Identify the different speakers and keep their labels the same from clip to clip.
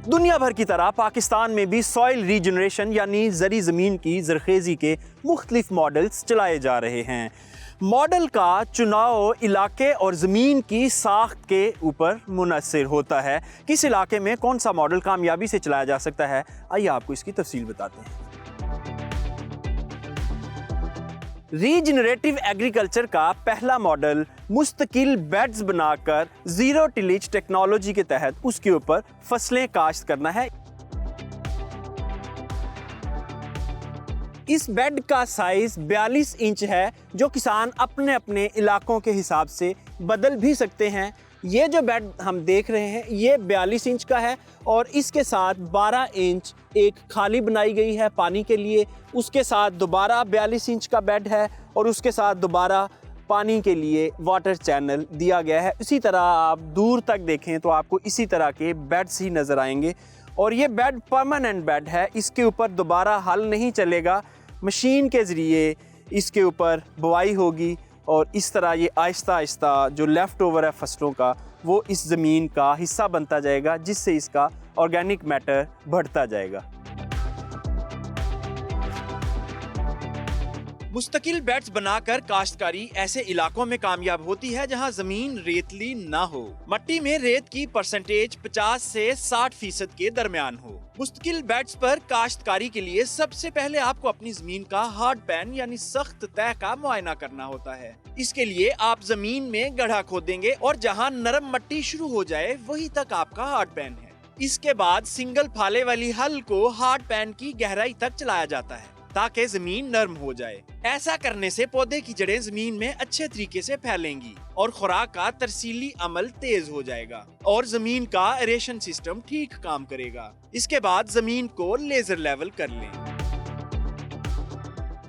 Speaker 1: दुनिया भर की तरह पाकिस्तान में भी सॉइल रीजनरेशन यानी जरी ज़मीन की ज़रखेज़ी के मुख्तलिफ मॉडल्स चलाए जा रहे हैं। मॉडल का चुनाव इलाके और ज़मीन की साख्त के ऊपर मुनहसर होता है। किस इलाके में कौन सा मॉडल कामयाबी से चलाया जा सकता है, आइए आपको इसकी तफसील बताते हैं। रीजनरेटिव एग्रीकल्चर का पहला मॉडल मुस्तकिल बेड्स बनाकर जीरो टिलेज टेक्नोलॉजी के तहत उसके ऊपर फसलें काश्त करना है। इस बेड का साइज 42 इंच है, जो किसान अपने अपने इलाकों के हिसाब से बदल भी सकते हैं। ये जो बेड हम देख रहे हैं ये 42 इंच का है और इसके साथ 12 इंच एक खाली बनाई गई है पानी के लिए। उसके साथ दोबारा 42 इंच का बेड है और उसके साथ दोबारा पानी के लिए वाटर चैनल दिया गया है। इसी तरह आप दूर तक देखें तो आपको इसी तरह के बेड्स ही नज़र आएंगे और ये बेड परमानेंट बेड है। इसके ऊपर दोबारा हल नहीं चलेगा, मशीन के ज़रिए इसके ऊपर बुआई होगी और इस तरह ये आहिस्ता आहिस्ता जो लेफ़्ट ओवर है फसलों का वो इस ज़मीन का हिस्सा बनता जाएगा, जिससे इसका ऑर्गेनिक मैटर बढ़ता जाएगा। मुस्तकिल बेड्स बनाकर काश्तकारी ऐसे इलाकों में कामयाब होती है जहां जमीन रेतली ना हो। मट्टी में रेत की परसेंटेज 50 से 60% के दरमियान हो। मुस्तकिल बेड्स पर काश्तकारी के लिए सबसे पहले आपको अपनी जमीन का हार्ड पैन यानी सख्त तह का मुआयना करना होता है। इसके लिए आप जमीन में गड्ढा खोदेंगे और जहां नरम मट्टी शुरू हो जाए वहीं तक आपका हार्ड पैन है। इसके बाद सिंगल फाले वाली हल को हार्ड पैन की गहराई तक चलाया जाता है ताकि जमीन नरम हो जाए। ऐसा करने से पौधे की जड़ें जमीन में अच्छे तरीके से फैलेंगी और खुराक का तरसीली अमल तेज हो जाएगा और जमीन का एरेशन सिस्टम ठीक काम करेगा। इसके बाद जमीन को लेजर लेवल कर लें।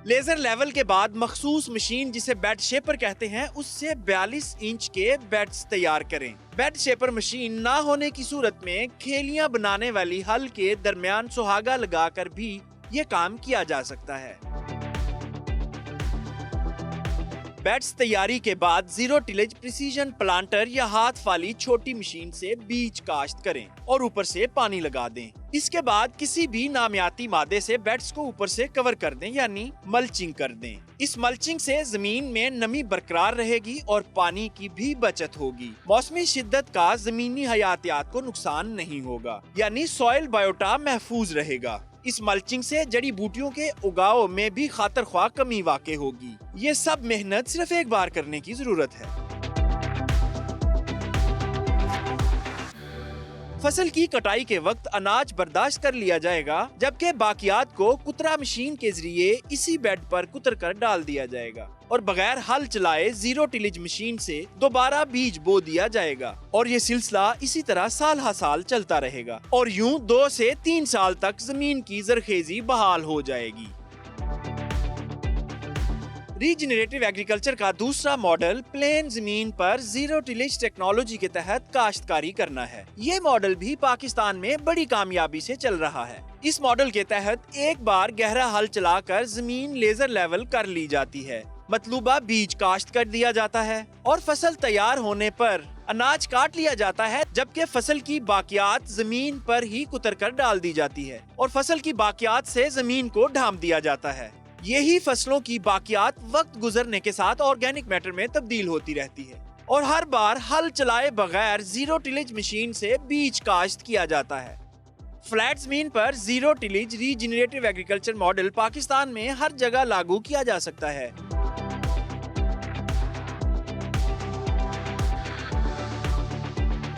Speaker 1: लेजर लेवल के बाद मखसूस मशीन जिसे बेड शेपर कहते हैं उससे 42 इंच के बेड्स तैयार करें। बेड शेपर मशीन ना होने की सूरत में खेलियां बनाने वाली हल के दरमियान सुहागा लगाकर भी ये काम किया जा सकता है। बेड्स तैयारी के बाद जीरो टिलेज प्रिसीजन प्लांटर या हाथ वाली छोटी मशीन से बीज काश्त करें और ऊपर से पानी लगा दें। इसके बाद किसी भी नामियाती मादे से बेड्स को ऊपर से कवर कर दें यानी मल्चिंग कर दें। इस मल्चिंग से जमीन में नमी बरकरार रहेगी और पानी की भी बचत होगी। मौसमी शिद्दत का जमीनी हयातियात को नुकसान नहीं होगा यानी सॉइल बायोटा महफूज रहेगा। इस मल्चिंग से जड़ी बूटियों के उगाव में भी खातर ख्वाह कमी वाक़ई होगी। ये सब मेहनत सिर्फ एक बार करने की जरूरत है। फसल की कटाई के वक्त अनाज बर्दाश्त कर लिया जाएगा, जबकि बाकियात को कुतरा मशीन के जरिए इसी बेड पर कुतर कर डाल दिया जाएगा और बगैर हल चलाए जीरो टिलेज मशीन से दोबारा बीज बो दिया जाएगा और ये सिलसिला इसी तरह साल हर साल चलता रहेगा और यूं 2 से 3 साल तक जमीन की जरखेजी बहाल हो जाएगी। रीजनरेटिव एग्रीकल्चर का दूसरा मॉडल प्लेन जमीन पर जीरो टिलेज टेक्नोलॉजी के तहत काश्तकारी करना है। ये मॉडल भी पाकिस्तान में बड़ी कामयाबी से चल रहा है। इस मॉडल के तहत एक बार गहरा हल चलाकर जमीन लेजर लेवल कर ली जाती है, मतलूबा बीज काश्त कर दिया जाता है और फसल तैयार होने पर अनाज काट लिया जाता है, जबकि फसल की बाकियात जमीन पर ही कुतर कर डाल दी जाती है और फसल की बाकियात से जमीन को ढांप दिया जाता है। यही फसलों की बाकियात वक्त गुजरने के साथ ऑर्गेनिक मैटर में तब्दील होती रहती है और हर बार हल चलाए बगैर जीरो टिलेज मशीन से बीज काश्त किया जाता है। फ्लैट जमीन पर zero tillage regenerative agriculture model Pakistan में हर जगह लागू किया जा सकता है।